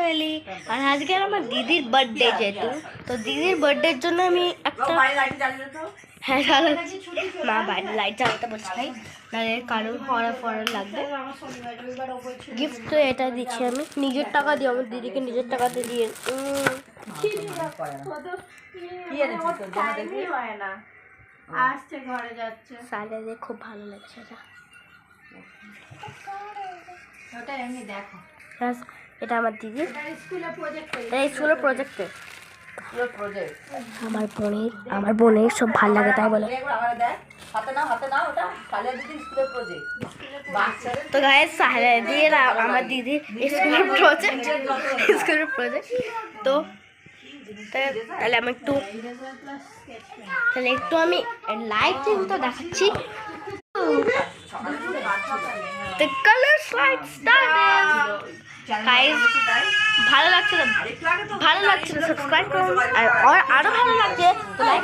Family. আর আজকে আমার দিদির বার্থডে, যেহেতু তো দিদির বার্থডের জন্য আমি একটা হ্যাঁ জ্বালাচ্ছি। মা বাড়ির লাইট জ্বালাতে বলছে ভাই, নাহলে কারোর ফরার লাগবে। গিফট তো এটা দিচ্ছি আমি নিজের টাকা দিয়ে, আমার দিদিকে নিজের টাকাতে দিয়ে। আসছে ঘরে যাচ্ছে, সাইডে খুব ভালো লাগছে এটা। ওটা এমনি দেখো, এটা আমার দিদি স্কুলের প্রজেক্ট, এটা স্কুলের প্রজেক্টে। আমার বোনের সব ভালো লাগে তাই বলে। তো গায়ে সাহারা দিয়ে আমার দিদি স্কুলের প্রজেক্ট তো তাহলে আমি একটু আমি লাইট তো দেখাচ্ছি। The color slide started. Guys, ভালো লাগছে তো সাবস্ক্রাইব করুন, আর আরো ভালো লাগছে তো লাইক